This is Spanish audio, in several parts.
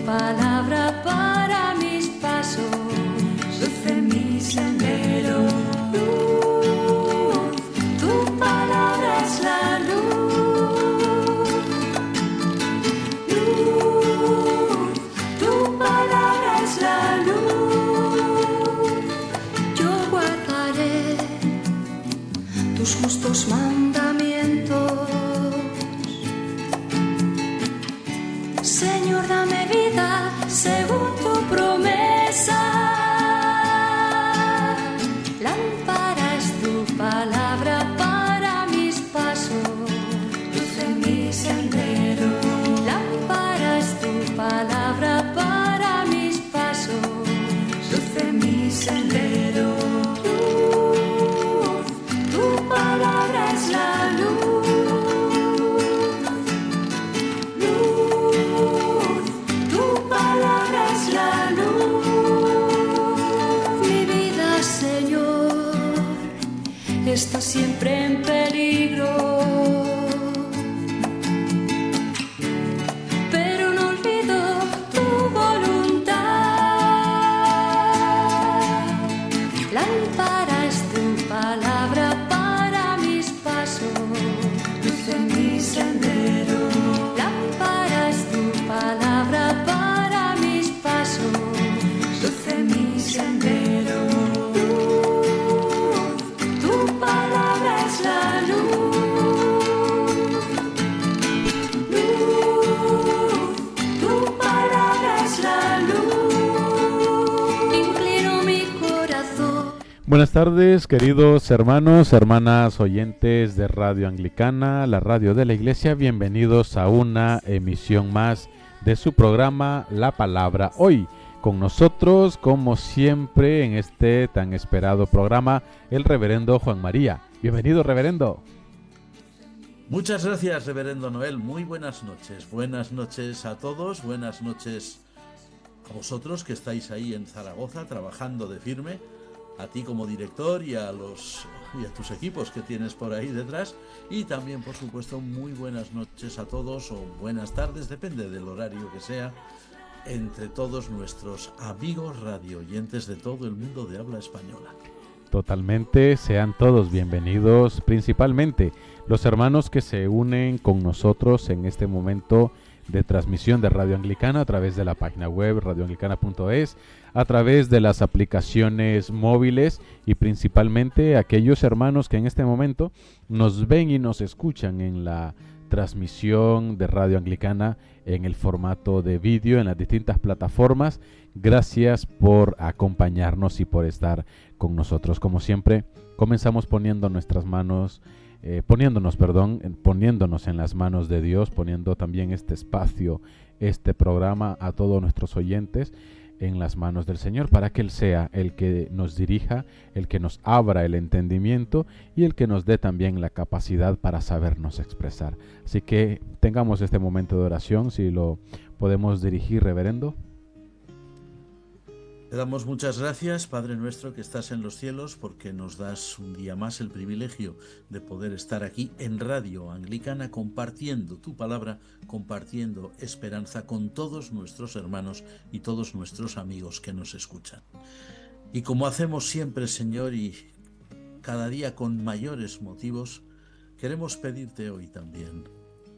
palabra para mis pasos, luz en mi sendero. Luz, tu palabra es la luz. Luz, tu palabra es la luz. Yo guardaré tus justos mandamientos. Señor, dame vida según tu promesa. Lámpara es tu palabra para mis pasos, luz en mi sendero. Lámpara es tu palabra para mis pasos, luz en mi sendero. Luz, tu palabra es la luz. Está siempre en peligro, pero no olvido tu voluntad. Lámpara es tu palabra para mis pasos, luz en mi sendero. Lámpara es tu palabra para mis pasos, luz en mi sendero. Buenas tardes, queridos hermanos, hermanas oyentes de Radio Anglicana, la radio de la Iglesia. Bienvenidos a una emisión más de su programa La Palabra Hoy. Con nosotros, como siempre, en este tan esperado programa, el reverendo Juan María. Bienvenido, reverendo. Muchas gracias, reverendo Noel. Muy buenas noches. Buenas noches a todos. Buenas noches a vosotros que estáis ahí en Zaragoza trabajando de firme. A ti como director y a tus equipos que tienes por ahí detrás. Y también, por supuesto, muy buenas noches a todos o buenas tardes, depende del horario que sea, entre todos nuestros amigos radioyentes de todo el mundo de habla española. Totalmente, sean todos bienvenidos, principalmente los hermanos que se unen con nosotros en este momento de transmisión de Radio Anglicana a través de la página web radioanglicana.es, a través de las aplicaciones móviles y principalmente aquellos hermanos que en este momento nos ven y nos escuchan en la transmisión de Radio Anglicana en el formato de vídeo en las distintas plataformas. Gracias por acompañarnos y por estar con nosotros. Como siempre, comenzamos poniéndonos en las manos de Dios, poniendo también este espacio, este programa a todos nuestros oyentes en las manos del Señor, para que Él sea el que nos dirija, el que nos abra el entendimiento y el que nos dé también la capacidad para sabernos expresar. Así que tengamos este momento de oración, si lo podemos dirigir, reverendo. Te damos muchas gracias, Padre nuestro que estás en los cielos, porque nos das un día más el privilegio de poder estar aquí en Radio Anglicana compartiendo tu palabra, compartiendo esperanza con todos nuestros hermanos y todos nuestros amigos que nos escuchan. Y como hacemos siempre, Señor, y cada día con mayores motivos, queremos pedirte hoy también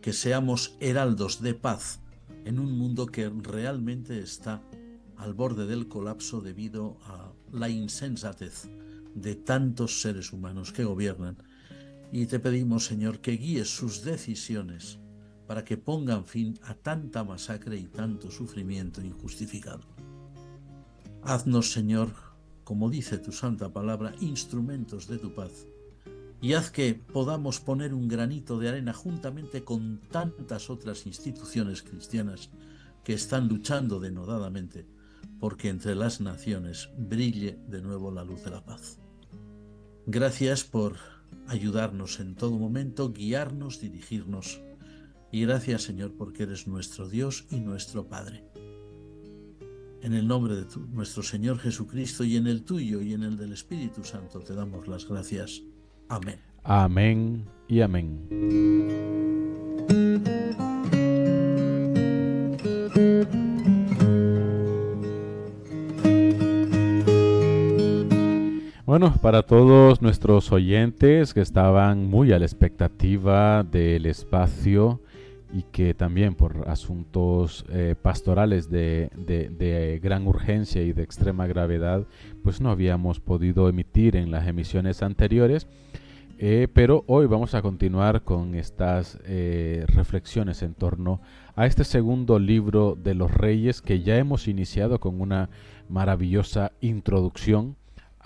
que seamos heraldos de paz en un mundo que realmente está al borde del colapso debido a la insensatez de tantos seres humanos que gobiernan. Y te pedimos, Señor, que guíes sus decisiones para que pongan fin a tanta masacre y tanto sufrimiento injustificado. Haznos, Señor, como dice tu santa palabra, instrumentos de tu paz, y haz que podamos poner un granito de arena juntamente con tantas otras instituciones cristianas que están luchando denodadamente porque entre las naciones brille de nuevo la luz de la paz. Gracias por ayudarnos en todo momento, guiarnos, dirigirnos. Y gracias, Señor, porque eres nuestro Dios y nuestro Padre. En el nombre de nuestro Señor Jesucristo y en el tuyo y en el del Espíritu Santo te damos las gracias. Amén. Amén y amén. Bueno, para todos nuestros oyentes que estaban muy a la expectativa del espacio y que también por asuntos pastorales de gran urgencia y de extrema gravedad, pues no habíamos podido emitir en las emisiones anteriores, pero hoy vamos a continuar con estas reflexiones en torno a este segundo libro de los Reyes, que ya hemos iniciado con una maravillosa introducción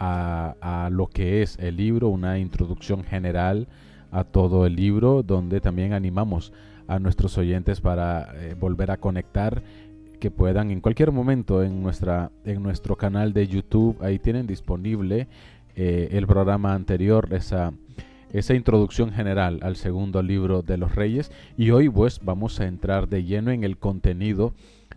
a lo que es el libro, una introducción general a todo el libro, donde también animamos a nuestros oyentes para volver a conectar, que puedan en cualquier momento en nuestro canal de YouTube. Ahí tienen disponible el programa anterior, esa introducción general al segundo libro de los Reyes, y hoy pues vamos a entrar de lleno en el contenido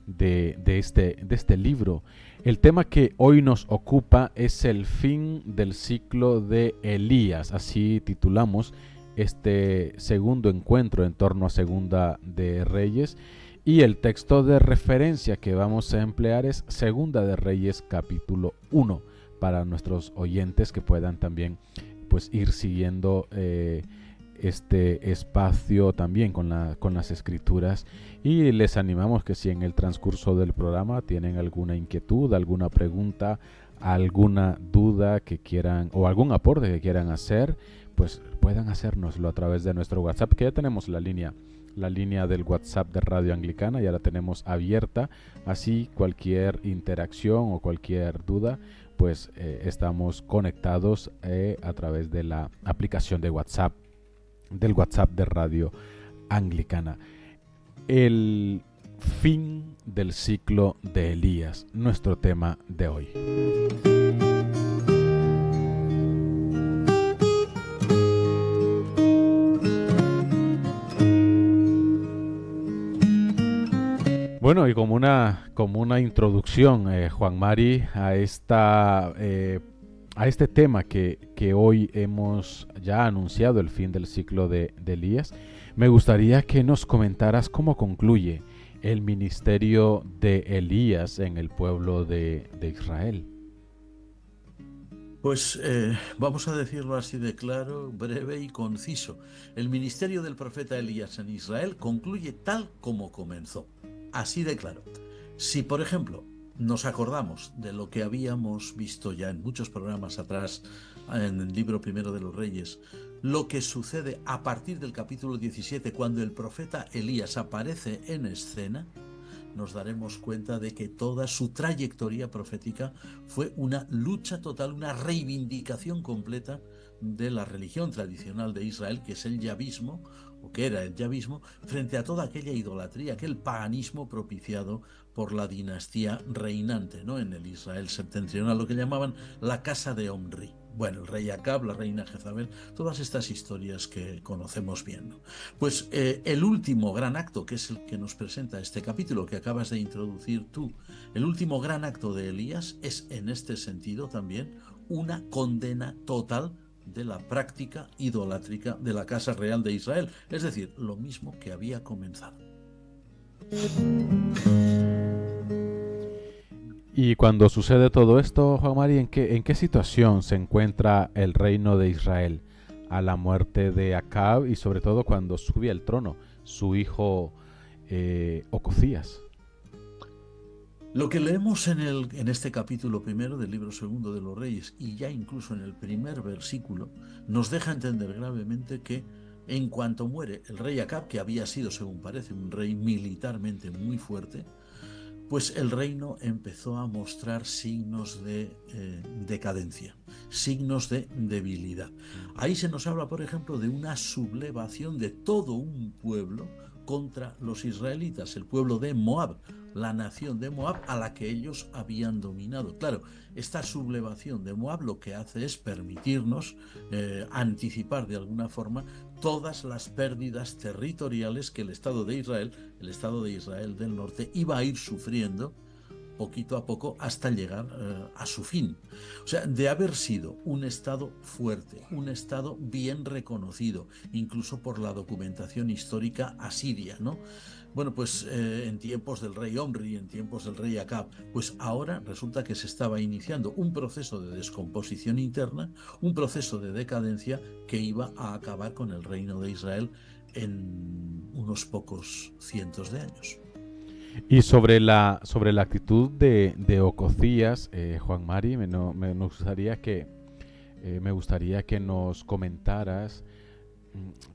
de este libro. El tema que hoy nos ocupa es el fin del ciclo de Elías, así titulamos este segundo encuentro en torno a Segunda de Reyes, y el texto de referencia que vamos a emplear es Segunda de Reyes capítulo 1, para nuestros oyentes que puedan también pues ir siguiendo este espacio también con las escrituras, y les animamos que si en el transcurso del programa tienen alguna inquietud, alguna pregunta, alguna duda que quieran o algún aporte que quieran hacer, pues puedan hacérnoslo a través de nuestro WhatsApp, que ya tenemos la línea del WhatsApp de Radio Anglicana, ya la tenemos abierta, así cualquier interacción o cualquier duda, pues estamos conectados a través de la aplicación de WhatsApp, del WhatsApp de Radio Anglicana. El fin del ciclo de Elías, nuestro tema de hoy. Bueno, y como una introducción, Juan Mari, a este tema que hoy hemos ya anunciado, el fin del ciclo de Elías, me gustaría que nos comentaras cómo concluye el ministerio de Elías en el pueblo de Israel. Pues vamos a decirlo así de claro, breve y conciso. El ministerio del profeta Elías en Israel concluye tal como comenzó. Así de claro. Si, por ejemplo, nos acordamos de lo que habíamos visto ya en muchos programas atrás, en el libro primero de los Reyes, lo que sucede a partir del capítulo 17, cuando el profeta Elías aparece en escena, nos daremos cuenta de que toda su trayectoria profética fue una lucha total, una reivindicación completa de la religión tradicional de Israel, que es el yavismo, o que era el yavismo, frente a toda aquella idolatría, aquel paganismo propiciado por la dinastía reinante, ¿no?, en el Israel septentrional, lo que llamaban la casa de Omri. Bueno, el rey Acab, la reina Jezabel, todas estas historias que conocemos bien, ¿no? Pues el último gran acto, que es el que nos presenta este capítulo que acabas de introducir tú, el último gran acto de Elías es en este sentido también una condena total de la práctica idolátrica de la Casa Real de Israel, es decir, lo mismo que había comenzado. Y cuando sucede todo esto, Juan Mari, ¿en qué situación se encuentra el reino de Israel a la muerte de Acab, y sobre todo cuando sube al trono su hijo Ocosías? Lo que leemos en este capítulo primero del libro segundo de los Reyes, y ya incluso en el primer versículo, nos deja entender gravemente que en cuanto muere el rey Acab, que había sido, según parece, un rey militarmente muy fuerte, pues el reino empezó a mostrar signos de decadencia, signos de debilidad. Ahí se nos habla, por ejemplo, de una sublevación de todo un pueblo contra los israelitas, el pueblo de Moab, la nación de Moab a la que ellos habían dominado. Claro, esta sublevación de Moab lo que hace es permitirnos anticipar de alguna forma todas las pérdidas territoriales que el Estado de Israel del norte, iba a ir sufriendo poquito a poco hasta llegar a su fin. O sea, de haber sido un Estado fuerte, un Estado bien reconocido, incluso por la documentación histórica asiria, ¿no?, Bueno, pues en tiempos del rey Omri, en tiempos del rey Acab, pues ahora resulta que se estaba iniciando un proceso de descomposición interna, un proceso de decadencia que iba a acabar con el reino de Israel en unos pocos cientos de años. Y sobre la actitud de Ococías, Juan Mari, me gustaría que nos comentaras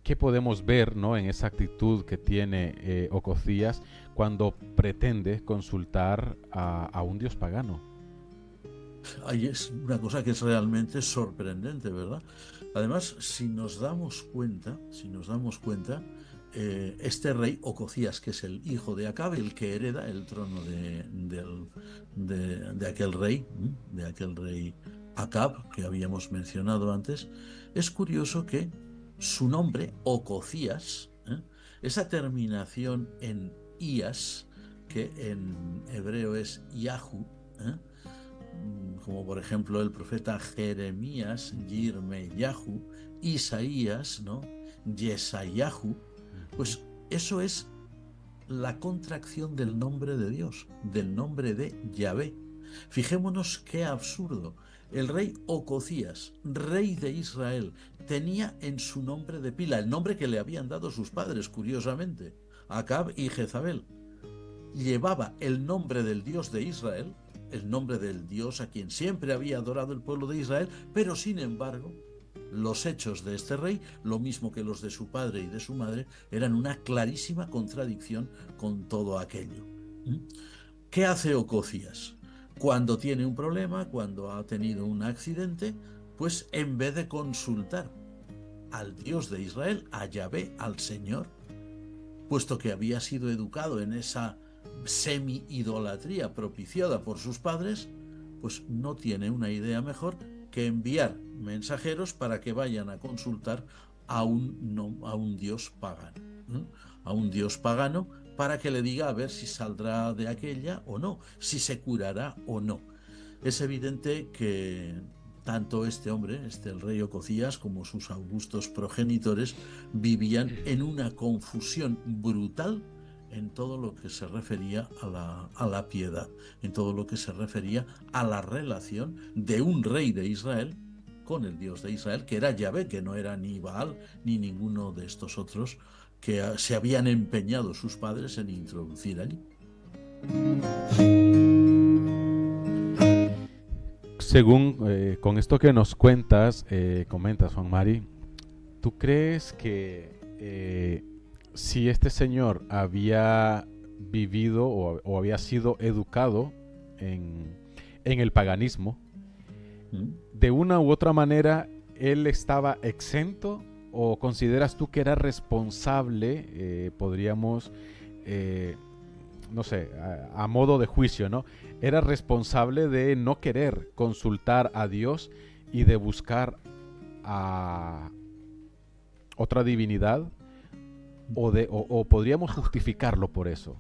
qué podemos ver, ¿no?, en esa actitud que tiene Ococías cuando pretende consultar a un dios pagano. Ahí es una cosa que es realmente sorprendente, ¿verdad? Además, si nos damos cuenta, este rey Ococías, que es el hijo de Acab, el que hereda el trono de aquel rey, de aquel rey Acab, que habíamos mencionado antes, es curioso que su nombre, Ococías, esa terminación en Ías, que en hebreo es Yahu, ¿eh? Como por ejemplo el profeta Jeremías, Yirmeyahu, Isaías, ¿no?, Yesayahu, pues eso es la contracción del nombre de Dios, del nombre de Yahvé. Fijémonos qué absurdo. El rey Ococías, rey de Israel, tenía en su nombre de pila, el nombre que le habían dado sus padres, curiosamente, Acab y Jezabel. Llevaba el nombre del Dios de Israel, el nombre del Dios a quien siempre había adorado el pueblo de Israel, pero sin embargo, los hechos de este rey, lo mismo que los de su padre y de su madre, eran una clarísima contradicción con todo aquello. ¿Qué hace Ococías? Cuando tiene un problema, cuando ha tenido un accidente, pues en vez de consultar al Dios de Israel, a Yahvé, al Señor, puesto que había sido educado en esa semi-idolatría propiciada por sus padres, pues no tiene una idea mejor que enviar mensajeros para que vayan a consultar a un dios pagano, ¿no?, a un dios pagano, para que le diga a ver si saldrá de aquella o no, si se curará o no. Es evidente que tanto este hombre, el rey Ococías, como sus augustos progenitores, vivían en una confusión brutal en todo lo que se refería a la piedad, en todo lo que se refería a la relación de un rey de Israel con el Dios de Israel, que era Yahvé, que no era ni Baal ni ninguno de estos otros que se habían empeñado sus padres en introducir allí. Según con esto que nos comentas, Juan Mari, ¿tú crees que si este señor había vivido o había sido educado en el paganismo, de una u otra manera él estaba exento, o consideras tú que era responsable, podríamos, no sé, a modo de juicio, ¿no?, era responsable de no querer consultar a Dios y de buscar a otra divinidad, o podríamos justificarlo por eso?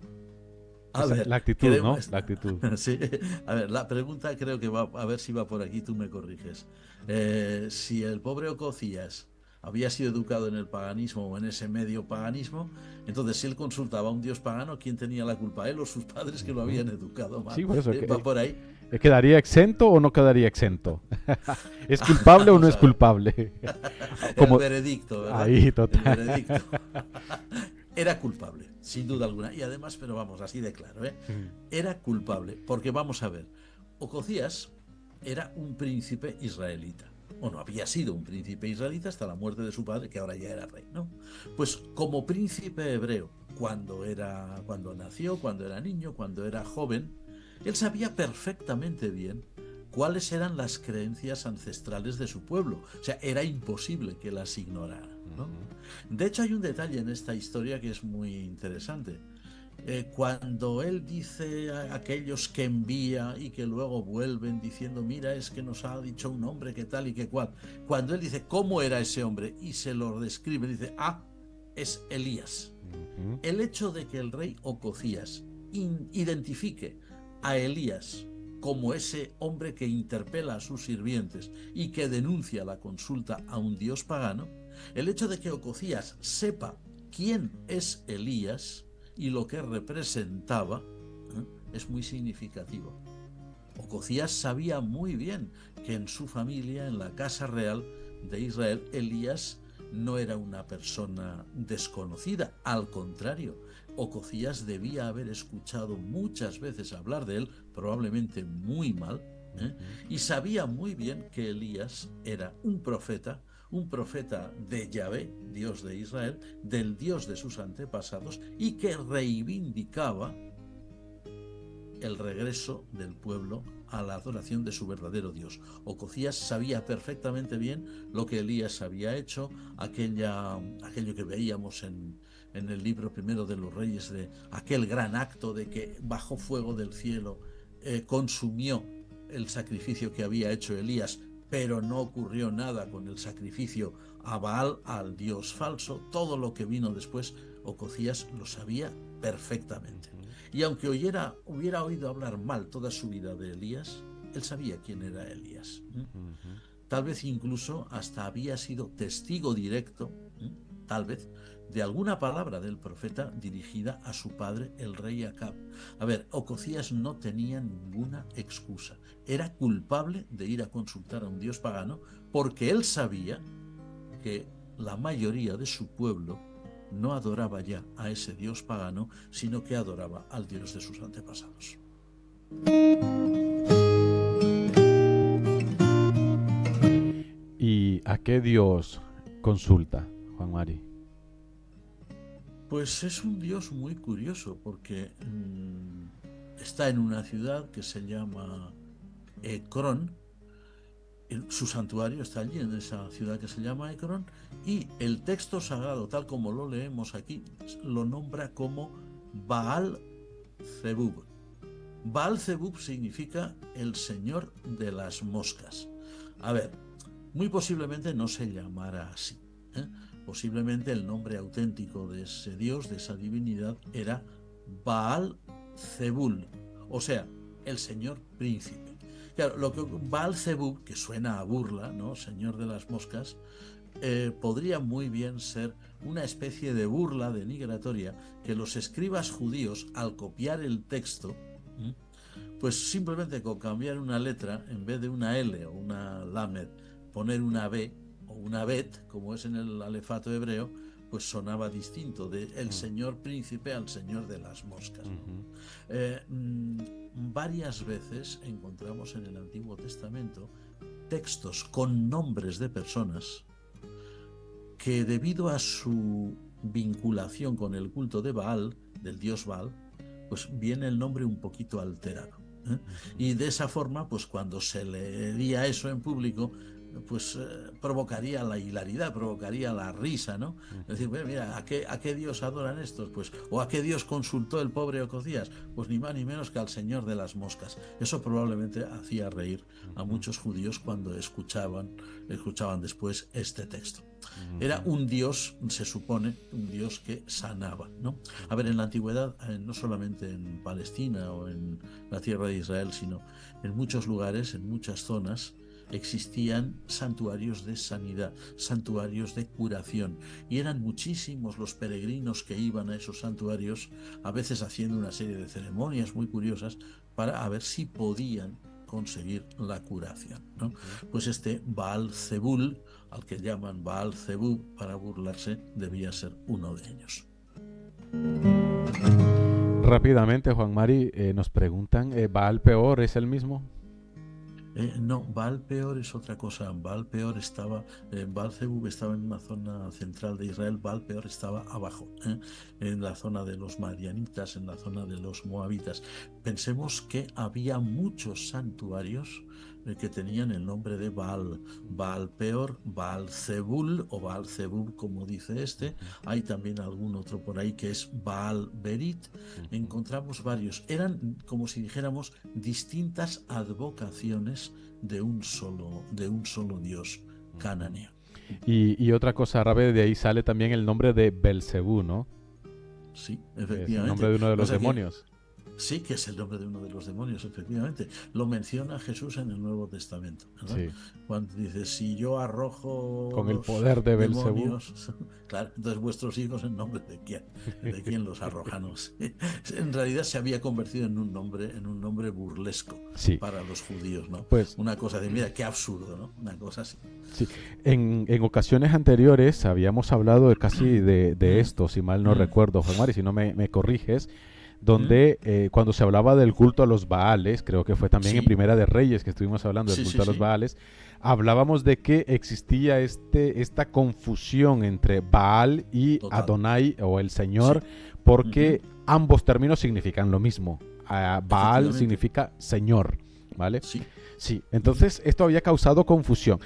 A ver, la actitud, ¿no? La actitud. Sí. A ver, la pregunta creo que va, a ver si va por aquí, tú me corriges. Si el pobre Ococías había sido educado en el paganismo o en ese medio paganismo, entonces si él consultaba a un dios pagano, ¿quién tenía la culpa? ¿Él o sus padres que lo habían educado mal? Sí, por eso ¿Va por ahí? ¿Quedaría exento o no quedaría exento? ¿Es culpable o no es culpable? Como el veredicto, ¿verdad? Ahí, total. El veredicto. Era culpable, sin duda alguna. Y además, pero vamos, así de claro, era culpable, porque vamos a ver, Ococías era un príncipe israelita. O no, había sido un príncipe israelita hasta la muerte de su padre, que ahora ya era rey, ¿no? Pues como príncipe hebreo, cuando nació, cuando era niño, cuando era joven, él sabía perfectamente bien cuáles eran las creencias ancestrales de su pueblo. O sea, era imposible que las ignorara, ¿no? De hecho, hay un detalle en esta historia que es muy interesante. Cuando él dice a aquellos que envía y que luego vuelven diciendo, mira, es que nos ha dicho un hombre que tal y que cual, cuando él dice cómo era ese hombre y se lo describe, dice, es Elías. El hecho de que el rey Ococías identifique a Elías como ese hombre que interpela a sus sirvientes y que denuncia la consulta a un dios pagano, el hecho de que Ococías sepa quién es Elías y lo que representaba es muy significativo. Ocosías sabía muy bien que en su familia, en la casa real de Israel, Elías no era una persona desconocida, al contrario, Ocosías debía haber escuchado muchas veces hablar de él, probablemente muy mal, y sabía muy bien que Elías era un profeta de Yahvé, Dios de Israel, del Dios de sus antepasados, y que reivindicaba el regreso del pueblo a la adoración de su verdadero Dios. Ocosías sabía perfectamente bien lo que Elías había hecho, aquello que veíamos en el libro primero de los Reyes, de aquel gran acto de que bajó fuego del cielo, consumió el sacrificio que había hecho Elías, pero no ocurrió nada con el sacrificio a Baal, al Dios falso. Todo lo que vino después, Ocosías lo sabía perfectamente. Y aunque hubiera oído hablar mal toda su vida de Elías, él sabía quién era Elías. Tal vez incluso hasta había sido testigo directo, tal vez, de alguna palabra del profeta dirigida a su padre, el rey Acab. A ver, Ocosías no tenía ninguna excusa. Era culpable de ir a consultar a un dios pagano porque él sabía que la mayoría de su pueblo no adoraba ya a ese dios pagano, sino que adoraba al Dios de sus antepasados. ¿Y a qué Dios consulta, Juan Mari? Pues es un Dios muy curioso porque está en una ciudad que se llama Ecrón. Su santuario está allí, en esa ciudad que se llama Ecrón, y el texto sagrado, tal como lo leemos aquí, lo nombra como Baal Zebub. Baal Zebub significa el señor de las moscas. A ver, muy posiblemente no se llamara así, Posiblemente el nombre auténtico de ese dios, de esa divinidad, era Baal Zebul, o sea, el señor príncipe. Claro, lo que Baal Zebub, que suena a burla, ¿no? Señor de las moscas, podría muy bien ser una especie de burla denigratoria que los escribas judíos, al copiar el texto, pues simplemente con cambiar una letra, en vez de una L o una Lamed, poner una B o una Bet, como es en el alefato hebreo, pues sonaba distinto, de el señor príncipe al señor de las moscas. Varias veces encontramos en el Antiguo Testamento textos con nombres de personas que, debido a su vinculación con el culto de Baal, del dios Baal, pues viene el nombre un poquito alterado. Y de esa forma, pues cuando se leería eso en público, pues provocaría la hilaridad, provocaría la risa, ¿no? Es decir, bueno, mira, ¿a qué Dios adoran estos? Pues, ¿o a qué Dios consultó el pobre Ocosías? Pues ni más ni menos que al señor de las moscas. Eso probablemente hacía reír a muchos judíos cuando escuchaban después este texto. Era un Dios, se supone, un Dios que sanaba, ¿no? A ver, en la antigüedad, no solamente en Palestina o en la tierra de Israel, sino en muchos lugares, en muchas zonas, existían santuarios de sanidad, santuarios de curación, y eran muchísimos los peregrinos que iban a esos santuarios, a veces haciendo una serie de ceremonias muy curiosas para ver si podían conseguir la curación, ¿no? Pues este Baal Zebul, al que llaman Baal Zebub para burlarse, debía ser uno de ellos. Rápidamente, Juan Mari, nos preguntan, ¿Baal Peor es el mismo? No, Baal Peor es otra cosa. Baal Zebub estaba en una zona central de Israel, Baal Peor estaba abajo, en la zona de los madianitas, en la zona de los moabitas. Pensemos que había muchos santuarios que tenían el nombre de Baal. Baal Peor, Baal Zebul o Baal Zebub, como dice este. Hay también algún otro por ahí que es Baal Berit. Encontramos varios. Eran, como si dijéramos, distintas advocaciones de un solo Dios cananeo. Y otra cosa, Rabe, de ahí sale también el nombre de Belcebú, ¿no? Sí, efectivamente. Es el nombre de uno de los demonios. Sí, que es el nombre de uno de los demonios, efectivamente. Lo menciona Jesús en el Nuevo Testamento, ¿verdad? Sí. Cuando dice, si yo arrojo Con el los poder de Belcebú. demonios, claro, entonces vuestros hijos, ¿en nombre de quién los arrojan? En realidad se había convertido en un nombre burlesco Sí, para los judíos, ¿no? pues Una cosa de, mira, qué absurdo, ¿no? Una cosa así. sí. En ocasiones anteriores habíamos hablado de esto, si mal no Mm, recuerdo, Juan Mari, si no me corriges, mm, donde cuando se hablaba del culto a los Baales, creo que fue también en sí, Primera de Reyes que estuvimos hablando del sí, culto sí, a los sí. Baales, hablábamos de que existía esta confusión entre Baal y Total. Adonai o el Señor, Sí. porque Ujú, ambos términos significan lo mismo. Baal efectivamente. significa Señor, ¿vale? Sí. Sí, entonces esto había causado confusión.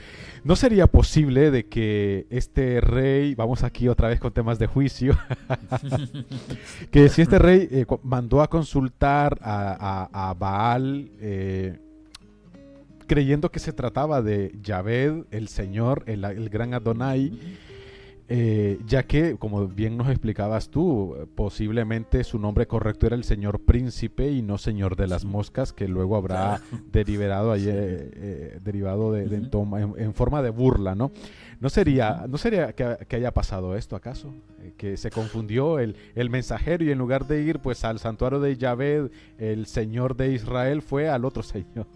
¿No sería posible de que este rey, vamos aquí otra vez con temas de juicio, que si este rey mandó a consultar a Baal creyendo que se trataba de Yahvé, el Señor, el gran Adonai, Ujú, ya que, como bien nos explicabas tú, posiblemente su nombre correcto era el Señor Príncipe y no Señor de las sí, Moscas, que luego claro. habrá derivado, Sí. derivado Ujú, en forma de burla, ¿no? ¿No ujú. sería, no sería que haya pasado esto acaso? Que se confundió el mensajero y en lugar de ir pues al santuario de Yahvé, el Señor de Israel, fue al otro Señor.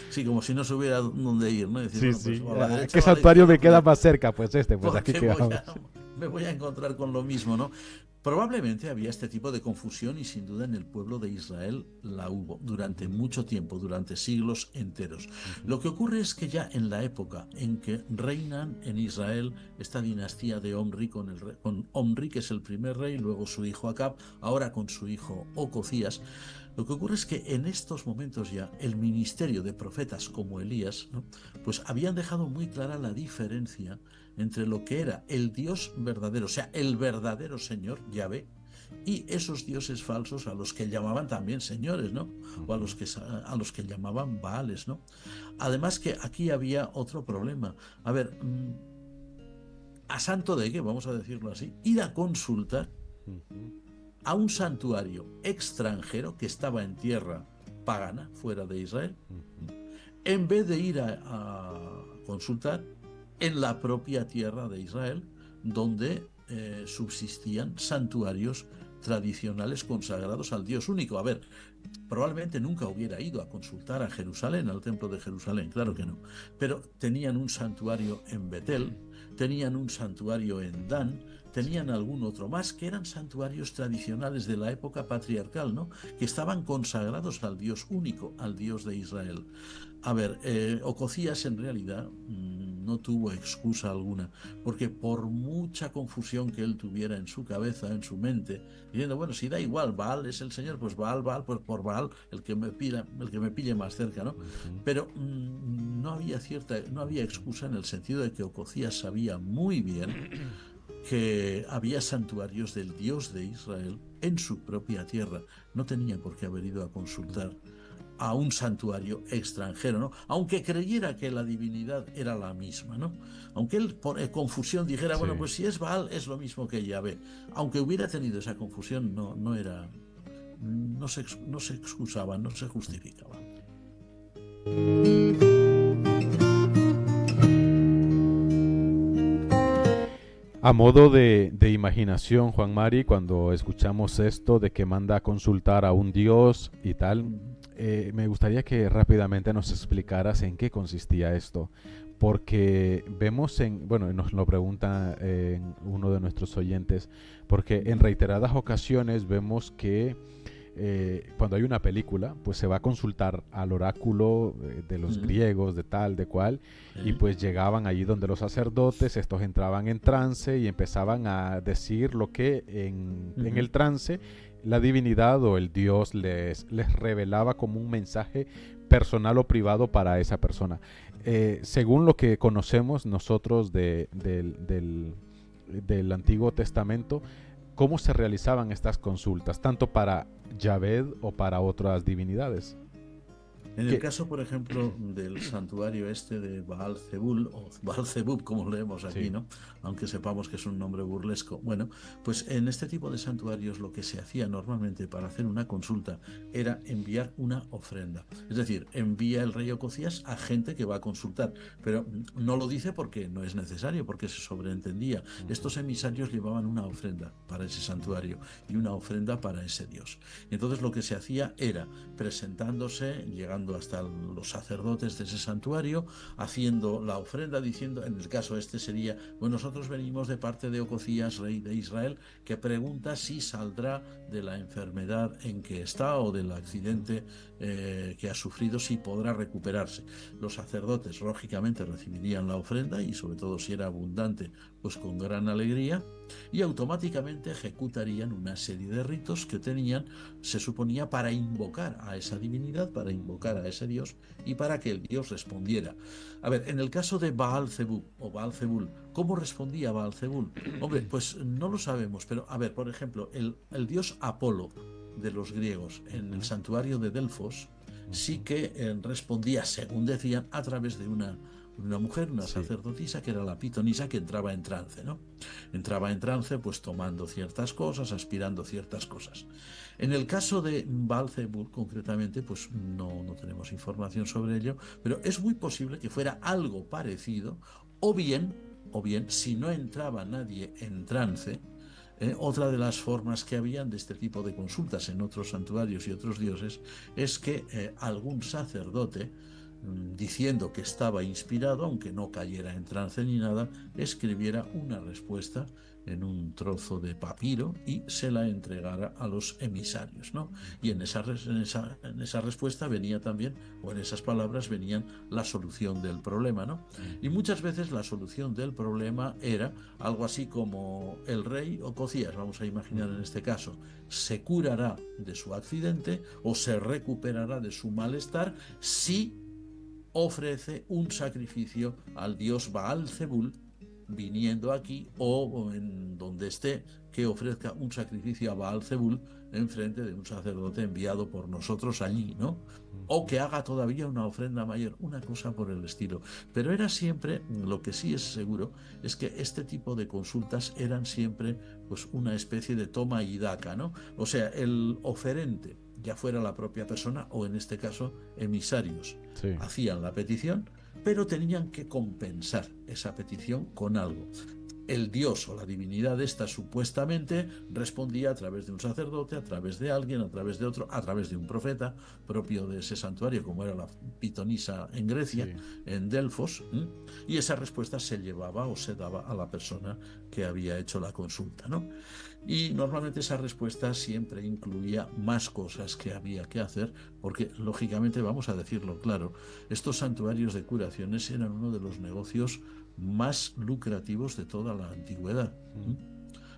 Sí, como si no supiera dónde ir, ¿no? Decir, Sí, bueno, pues sí. o a la ¿Qué derecha o a la santuario izquierda, me queda más cerca? Pues este, pues aquí porque quedamos. me voy a encontrar con lo mismo, ¿no? Probablemente había este tipo de confusión y sin duda en el pueblo de Israel la hubo durante Ujú, mucho tiempo, durante siglos enteros. ujú, Lo que ocurre es que ya en la época en que reinan en Israel esta dinastía de Omri con Omri, que es el primer rey, luego su hijo Acab, ahora con su hijo Ococías, lo que ocurre es que en estos momentos ya el ministerio de profetas como Elías, ¿no? Pues habían dejado muy clara la diferencia entre lo que era el Dios verdadero, o sea, el verdadero Señor, Yahvé, y esos dioses falsos a los que llamaban también señores, ¿no? O ujú. a los que llamaban Baales, ¿no? Además que aquí había otro problema. A ver, a santo de qué, vamos a decirlo así, ir a consultar Ujú, a un santuario extranjero que estaba en tierra pagana, fuera de Israel, ujú, en vez de ir a consultar en la propia tierra de Israel, donde subsistían santuarios tradicionales consagrados al Dios único. A ver, probablemente nunca hubiera ido a consultar a Jerusalén, al templo de Jerusalén, claro que ujú, no, pero tenían un santuario en Betel, tenían un santuario en Dan, sí, tenían algún otro más que eran santuarios tradicionales de la época patriarcal, ¿no? Que estaban consagrados al Dios único, al Dios de Israel. A ver, Ococías en realidad no tuvo excusa alguna, porque por mucha confusión que él tuviera en su cabeza, en su mente, diciendo, bueno, si da igual, Baal es el Señor, pues Baal, pues por Baal, el que me pille más cerca, ¿no? ujú, Pero no había excusa en el sentido de que Ococías sabía muy bien que había santuarios del Dios de Israel en su propia tierra. No tenía por qué haber ido a consultar a un santuario extranjero, ¿no? Aunque creyera que la divinidad era la misma, ¿no? Aunque él por confusión dijera, bueno, sí. pues si es Baal es lo mismo que Yahvé. Aunque hubiera tenido esa confusión, no era, no se excusaba, no se justificaba. A modo de imaginación, Juan Mari, cuando escuchamos esto de que manda a consultar a un dios y tal, me gustaría que rápidamente nos explicaras en qué consistía esto. Porque vemos bueno, nos lo pregunta uno de nuestros oyentes, porque en reiteradas ocasiones vemos que cuando hay una película, pues se va a consultar al oráculo de los griegos, de tal, de cual, y pues llegaban allí donde los sacerdotes, estos entraban en trance y empezaban a decir lo que en el trance la divinidad o el dios les revelaba como un mensaje personal o privado para esa persona. Según lo que conocemos nosotros del Antiguo Testamento, cómo se realizaban estas consultas, tanto para Yahvé o para otras divinidades. En el caso, por ejemplo, del santuario este de Baal-Zebul, o Baal-Zebub, como leemos aquí, Sí. ¿no? Aunque sepamos que es un nombre burlesco. Bueno, pues en este tipo de santuarios lo que se hacía normalmente para hacer una consulta era enviar una ofrenda. Es decir, envía el rey Ocosías a gente que va a consultar, pero no lo dice porque no es necesario, porque se sobreentendía. Estos emisarios llevaban una ofrenda para ese santuario y una ofrenda para ese dios. Entonces lo que se hacía era presentándose, llegando hasta los sacerdotes de ese santuario, haciendo la ofrenda, diciendo, en el caso este sería, bueno, nosotros venimos de parte de Ocosías, rey de Israel, que pregunta si saldrá de la enfermedad en que está o del accidente que ha sufrido, si podrá recuperarse. Los sacerdotes, lógicamente, recibirían la ofrenda y sobre todo si era abundante, pues con gran alegría, y automáticamente ejecutarían una serie de ritos que tenían, se suponía, para invocar a esa divinidad, para invocar a ese dios y para que el dios respondiera. A ver, en el caso de Baal-Zebub o Baal-Zebul, ¿cómo respondía Baal-Zebul? Hombre, pues no lo sabemos, pero a ver, por ejemplo, el dios Apolo de los griegos en el santuario de Delfos sí que respondía, según decían, a través de una mujer, una sacerdotisa, que era la pitonisa, que entraba en trance, ¿no? Entraba en trance, pues tomando ciertas cosas, aspirando ciertas cosas. En el caso de Baal-Zebul, concretamente, pues no tenemos información sobre ello, pero es muy posible que fuera algo parecido, o bien, si no entraba nadie en trance, otra de las formas que habían de este tipo de consultas en otros santuarios y otros dioses es que algún sacerdote, diciendo que estaba inspirado, aunque no cayera en trance ni nada, escribiera una respuesta en un trozo de papiro y se la entregara a los emisarios, ¿no? Y en esa respuesta venía también, o en esas palabras venían, la solución del problema, ¿no? Y muchas veces la solución del problema era algo así como: el rey Ocosías, vamos a imaginar en este caso, se curará de su accidente o se recuperará de su malestar si ofrece un sacrificio al dios Baal-Zebul, viniendo aquí o en donde esté, que ofrezca un sacrificio a Baal-Zebul en frente de un sacerdote enviado por nosotros allí, ¿no? O que haga todavía una ofrenda mayor, una cosa por el estilo. Pero era siempre, lo que sí es seguro, es que este tipo de consultas eran siempre pues una especie de toma y daca, ¿no? O sea, el oferente, ya fuera la propia persona o en este caso emisarios, hacían la petición, pero tenían que compensar esa petición con algo. El dios o la divinidad esta supuestamente respondía a través de un sacerdote, a través de alguien, a través de otro, a través de un profeta propio de ese santuario, como era la pitonisa en Grecia, en Delfos, y esa respuesta se llevaba o se daba a la persona que había hecho la consulta, ¿no? Y normalmente esa respuesta siempre incluía más cosas que había que hacer, porque lógicamente, vamos a decirlo claro, estos santuarios de curaciones eran uno de los negocios más lucrativos de toda la antigüedad.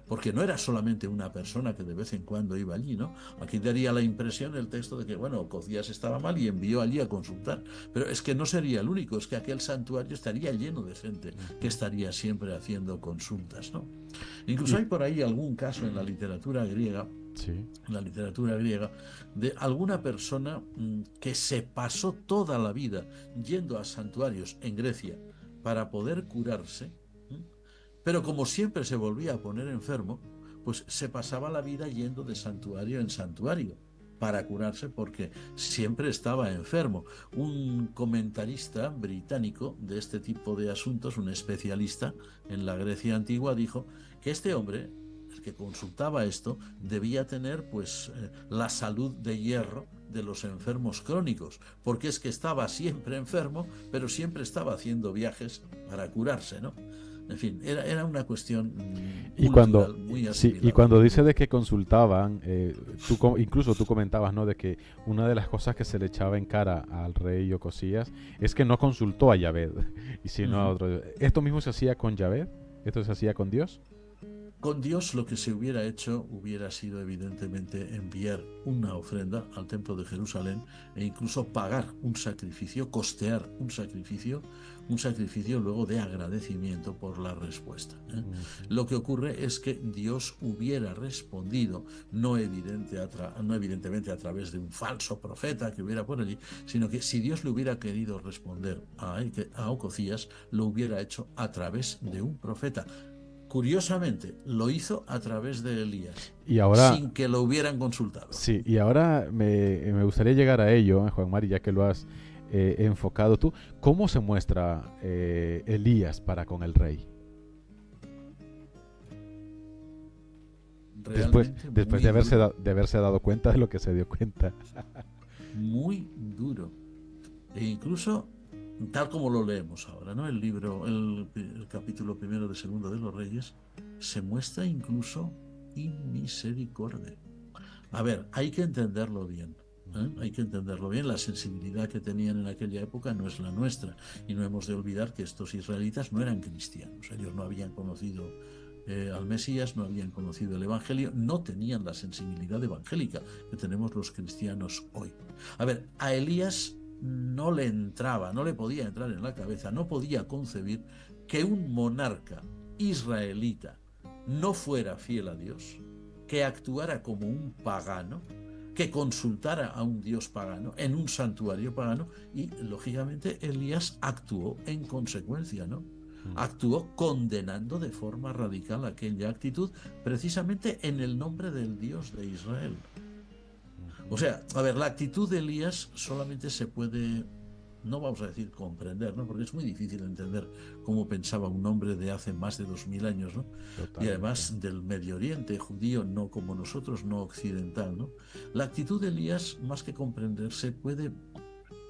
Porque no era solamente una persona que de vez en cuando iba allí, ¿no? Aquí daría la impresión el texto de que, bueno, Ocosías estaba mal y envió allí a consultar, pero es que no sería el único, es que aquel santuario estaría lleno de gente que estaría siempre haciendo consultas, ¿no? Incluso hay por ahí algún caso en la literatura griega, de alguna persona que se pasó toda la vida yendo a santuarios en Grecia para poder curarse, pero como siempre se volvía a poner enfermo, pues se pasaba la vida yendo de santuario en santuario para curarse, porque siempre estaba enfermo. Un comentarista británico de este tipo de asuntos, un especialista en la Grecia antigua, dijo que este hombre, el que consultaba esto, debía tener pues la salud de hierro de los enfermos crónicos, porque es que estaba siempre enfermo, pero siempre estaba haciendo viajes para curarse, ¿no? En fin, era una cuestión cultural muy asimilable. Y cuando dice de que consultaban, incluso tú comentabas, ¿no?, de que una de las cosas que se le echaba en cara al rey Ocosías es que no consultó a Yahvé, y sino a otro. ¿Esto mismo se hacía con Yahvé? ¿Esto se hacía con Dios? Con Dios lo que se hubiera hecho hubiera sido evidentemente enviar una ofrenda al templo de Jerusalén e incluso pagar un sacrificio, costear un sacrificio luego de agradecimiento por la respuesta. Lo que ocurre es que Dios hubiera respondido, no evidentemente a través de un falso profeta que hubiera por allí, sino que si Dios le hubiera querido responder a Ocosías, lo hubiera hecho a través de un profeta. Curiosamente, lo hizo a través de Elías, Y ahora, sin que lo hubieran consultado. sí, y ahora me gustaría llegar a ello, Juan Mari, ya que lo has enfocado tú. ¿Cómo se muestra Elías para con el rey? Después, Realmente después muy duro, de haberse dado cuenta de lo que se dio cuenta. muy duro. E incluso, tal como lo leemos ahora, ¿no? El libro, el capítulo primero de Segundo de los Reyes, se muestra incluso inmisericordia. A ver, hay que entenderlo bien. Hay que entenderlo bien. La sensibilidad que tenían en aquella época no es la nuestra. Y no hemos de olvidar que estos israelitas no eran cristianos. Ellos no habían conocido al Mesías, no habían conocido el Evangelio, no tenían la sensibilidad evangélica que tenemos los cristianos hoy. A ver, a Elías no le entraba, no le podía entrar en la cabeza, no podía concebir que un monarca israelita no fuera fiel a Dios, que actuara como un pagano, que consultara a un dios pagano en un santuario pagano, y lógicamente Elías actuó en consecuencia, ¿no? Actuó condenando de forma radical aquella actitud, precisamente en el nombre del Dios de Israel. O sea, a ver, la actitud de Elías solamente se puede, no vamos a decir comprender, ¿no? Porque es muy difícil entender cómo pensaba un hombre de hace más de 2000 años, ¿no? Totalmente. Y además del Medio Oriente, judío, no como nosotros, no occidental, ¿no? La actitud de Elías, más que comprenderse, puede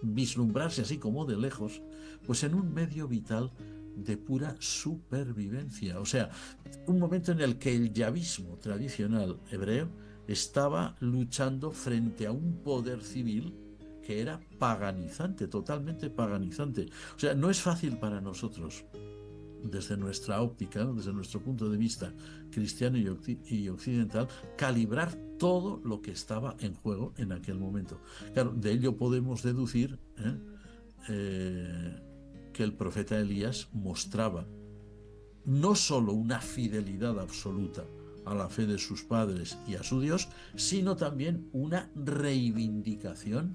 vislumbrarse así como de lejos, pues en un medio vital de pura supervivencia. O sea, un momento en el que el yavismo tradicional hebreo estaba luchando frente a un poder civil que era paganizante, totalmente paganizante. O sea, no es fácil para nosotros, desde nuestra óptica, ¿no? Desde nuestro punto de vista cristiano y occidental, calibrar todo lo que estaba en juego en aquel momento. Claro, de ello podemos deducir que el profeta Elías mostraba no solo una fidelidad absoluta a la fe de sus padres y a su Dios, sino también una reivindicación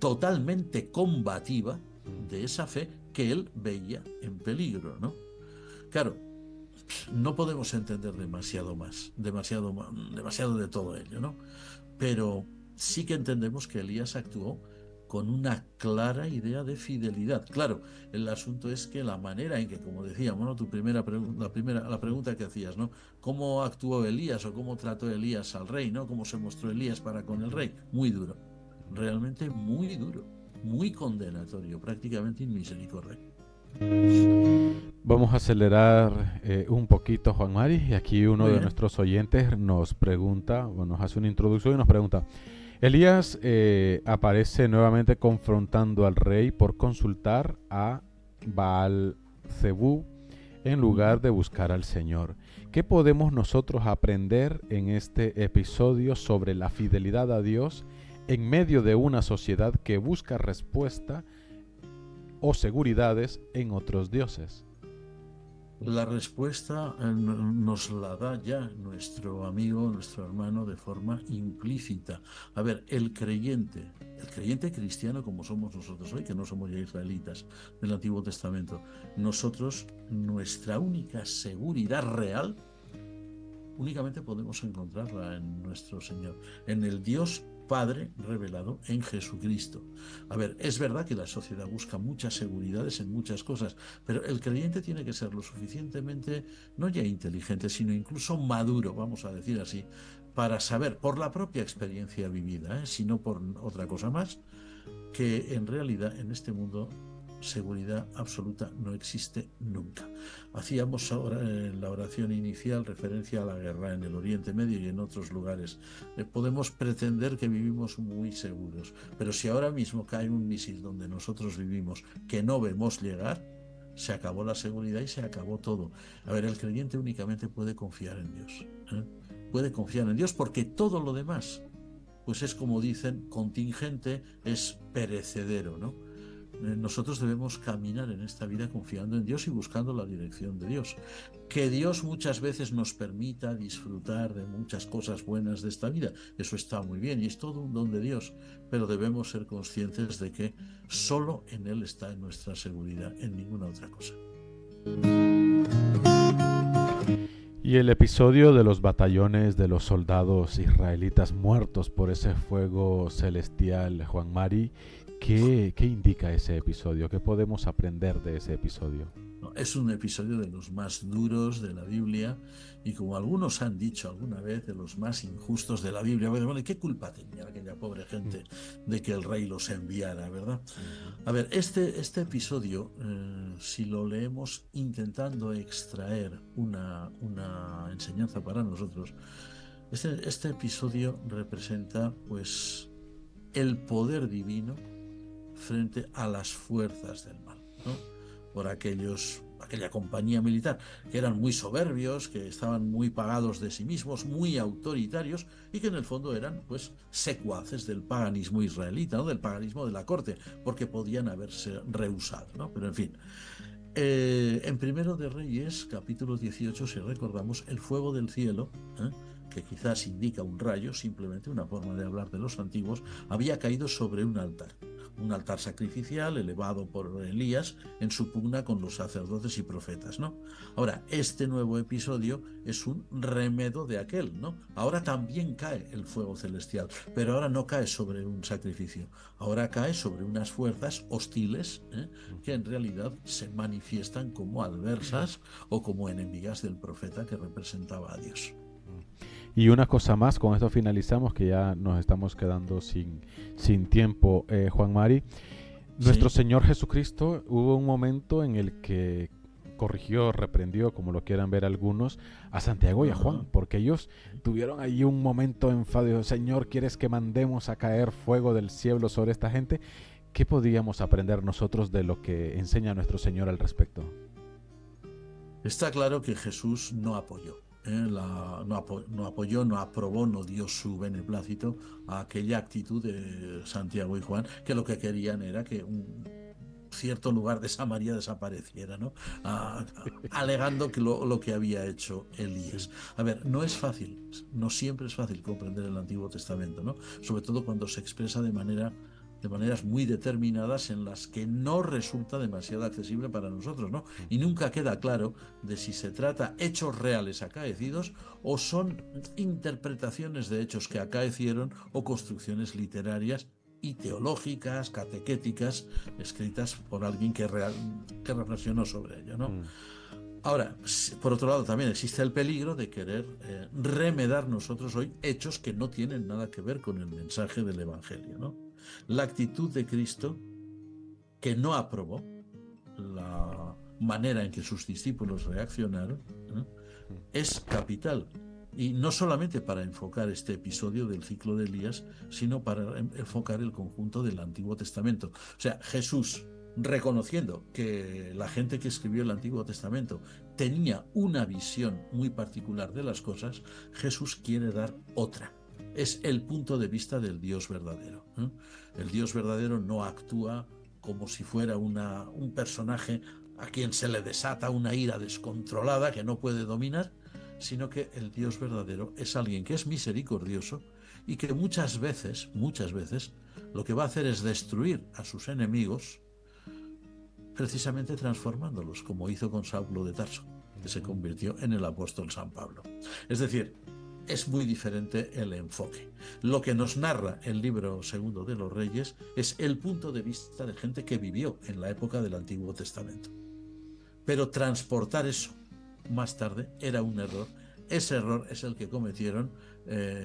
totalmente combativa de esa fe que él veía en peligro, ¿no? Claro, no podemos entender demasiado de todo ello, ¿no? Pero sí que entendemos que Elías actuó con una clara idea de fidelidad. Claro, el asunto es que la manera en que, como decíamos, ¿no? La pregunta que hacías, ¿no? ¿Cómo actuó Elías o cómo trató Elías al rey, ¿no? ¿Cómo se mostró Elías para con el rey? Muy duro, realmente muy duro, muy condenatorio, prácticamente inmisericordia. Vamos a acelerar un poquito, Juan Mari, y aquí uno Muy de bien. nuestros oyentes nos pregunta, bueno, nos hace una introducción y nos pregunta, Elías aparece nuevamente confrontando al rey por consultar a Baal-Zebú en lugar de buscar al Señor. ¿Qué podemos nosotros aprender en este episodio sobre la fidelidad a Dios en medio de una sociedad que busca respuesta o seguridades en otros dioses? La respuesta nos la da ya nuestro amigo, nuestro hermano, de forma implícita. A ver, el creyente cristiano como somos nosotros hoy, que no somos ya israelitas del Antiguo Testamento, nosotros, nuestra única seguridad real, únicamente podemos encontrarla en nuestro Señor, en el Dios Padre revelado en Jesucristo. A ver, es verdad que la sociedad busca muchas seguridades en muchas cosas, pero el creyente tiene que ser lo suficientemente, no ya inteligente, sino incluso maduro, vamos a decir así, para saber, por la propia experiencia vivida, si no por otra cosa más, que en realidad en este mundo seguridad absoluta no existe nunca. Hacíamos ahora en la oración inicial referencia a la guerra en el Oriente Medio y en otros lugares. Podemos pretender que vivimos muy seguros, pero si ahora mismo cae un misil donde nosotros vivimos que no vemos llegar, se acabó la seguridad y se acabó todo. A ver, el creyente únicamente puede confiar en Dios. Puede confiar en Dios porque todo lo demás, pues es como dicen, contingente, es perecedero, ¿no? Nosotros debemos caminar en esta vida confiando en Dios y buscando la dirección de Dios. Que Dios muchas veces nos permita disfrutar de muchas cosas buenas de esta vida, eso está muy bien y es todo un don de Dios, pero debemos ser conscientes de que solo en Él está nuestra seguridad, en ninguna otra cosa. Y el episodio de los batallones de los soldados israelitas muertos por ese fuego celestial, Juan Mari, ¿qué indica ese episodio? ¿Qué podemos aprender de ese episodio? Es un episodio de los más duros de la Biblia y, como algunos han dicho alguna vez, de los más injustos de la Biblia. Bueno, ¿qué culpa tenía aquella pobre gente de que el rey los enviara, verdad? A ver, este episodio, si lo leemos intentando extraer una enseñanza para nosotros, este episodio representa pues el poder divino frente a las fuerzas del mal, ¿no? Por aquella compañía militar, que eran muy soberbios, que estaban muy pagados de sí mismos, muy autoritarios, y que en el fondo eran pues secuaces del paganismo israelita, ¿no? Del paganismo de la corte, porque podían haberse rehusado, ¿no? Pero en fin. En Primero de Reyes, capítulo 18, si recordamos, el fuego del cielo, que quizás indica un rayo, simplemente una forma de hablar de los antiguos, había caído sobre un altar sacrificial elevado por Elías en su pugna con los sacerdotes y profetas, ¿no? Ahora, este nuevo episodio es un remedo de aquel, ¿no? Ahora también cae el fuego celestial, pero ahora no cae sobre un sacrificio, ahora cae sobre unas fuerzas hostiles, que en realidad se manifiestan como adversas o como enemigas del profeta que representaba a Dios. Y una cosa más, con esto finalizamos, que ya nos estamos quedando sin tiempo, Juan Mari. Nuestro Señor Jesucristo, hubo un momento en el que corrigió, reprendió, como lo quieran ver algunos, a Santiago y a Juan, porque ellos tuvieron ahí un momento enfadado. Señor, ¿quieres que mandemos a caer fuego del cielo sobre esta gente? ¿Qué podríamos aprender nosotros de lo que enseña nuestro Señor al respecto? Está claro que Jesús no apoyó. No aprobó, no dio su beneplácito a aquella actitud de Santiago y Juan, que lo que querían era que un cierto lugar de Samaria desapareciera, ¿no? Alegando que lo que había hecho Elías. A ver, no es fácil, no siempre es fácil comprender el Antiguo Testamento, ¿no? Sobre todo cuando se expresa de maneras muy determinadas en las que no resulta demasiado accesible para nosotros, ¿no? Y nunca queda claro de si se trata hechos reales acaecidos o son interpretaciones de hechos que acaecieron o construcciones literarias y teológicas, catequéticas, escritas por alguien que reflexionó sobre ello, ¿no? Ahora, por otro lado, también existe el peligro de querer remedar nosotros hoy hechos que no tienen nada que ver con el mensaje del Evangelio, ¿no? La actitud de Cristo, que no aprobó la manera en que sus discípulos reaccionaron, es capital. Y no solamente para enfocar este episodio del ciclo de Elías, sino para enfocar el conjunto del Antiguo Testamento. O sea, Jesús, reconociendo que la gente que escribió el Antiguo Testamento tenía una visión muy particular de las cosas, Jesús quiere dar otra. Es el punto de vista del Dios verdadero. El Dios verdadero no actúa como si fuera un personaje a quien se le desata una ira descontrolada que no puede dominar, sino que el Dios verdadero es alguien que es misericordioso y que muchas veces, lo que va a hacer es destruir a sus enemigos, precisamente transformándolos, como hizo con Saulo de Tarso, que se convirtió en el apóstol San Pablo. Es decir, es muy diferente el enfoque. Lo que nos narra el libro segundo de los Reyes es el punto de vista de gente que vivió en la época del Antiguo Testamento. Pero transportar eso más tarde era un error. Ese error es el que cometieron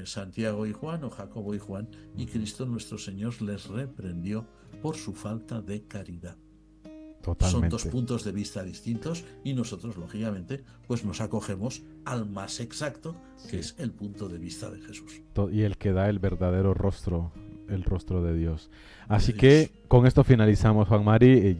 Santiago y Juan o Jacobo y Juan, y Cristo nuestro Señor les reprendió por su falta de caridad. Totalmente. Son dos puntos de vista distintos y nosotros, lógicamente, pues nos acogemos al más exacto, que es el punto de vista de Jesús. Y el que da el verdadero rostro el rostro de Dios. Así que con esto finalizamos, Juan Mari.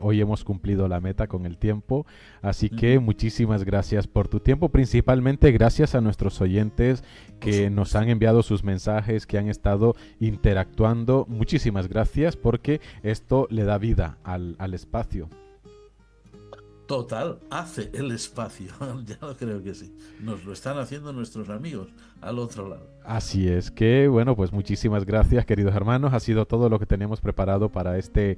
Hoy hemos cumplido la meta con el tiempo. Así que muchísimas gracias por tu tiempo. Principalmente gracias a nuestros oyentes que nos han enviado sus mensajes, que han estado interactuando. Muchísimas gracias, porque esto le da vida al espacio. Total, hace el espacio. Ya lo creo que sí. Nos lo están haciendo nuestros amigos al otro lado. Así es que, bueno, pues muchísimas gracias, queridos hermanos. Ha sido todo lo que teníamos preparado para este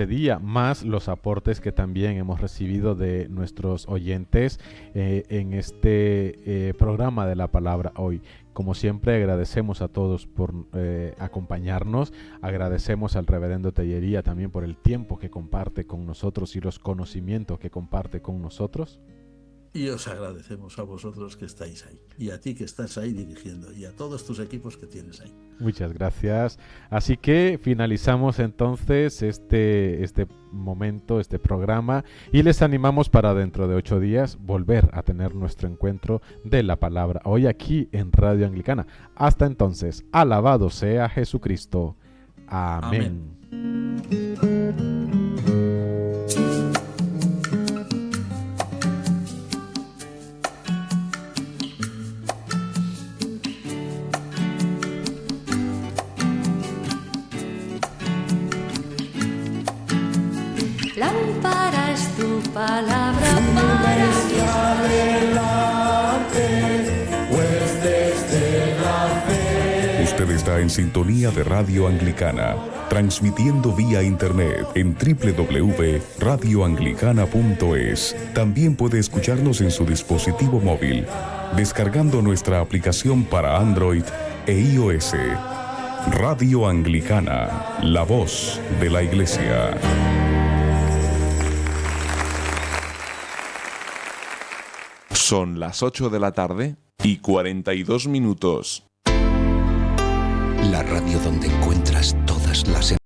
día, más los aportes que también hemos recibido de nuestros oyentes en este programa de la palabra hoy. Como siempre, agradecemos a todos por acompañarnos. Agradecemos al reverendo Tellería también por el tiempo que comparte con nosotros y los conocimientos que comparte con nosotros. Y os agradecemos a vosotros que estáis ahí, y a ti que estás ahí dirigiendo, y a todos tus equipos que tienes ahí. Muchas gracias. Así que finalizamos entonces este momento, este programa, y les animamos para dentro de 8 días volver a tener nuestro encuentro de la palabra, hoy aquí en Radio Anglicana. Hasta entonces, alabado sea Jesucristo. Amén. Lámpara es tu palabra para mis pasos. Usted está en sintonía de Radio Anglicana, transmitiendo vía internet en www.radioanglicana.es. También puede escucharnos en su dispositivo móvil, descargando nuestra aplicación para Android e iOS. Radio Anglicana, la voz de la Iglesia. Son las 8 de la tarde y 42 minutos. La radio donde encuentras todas las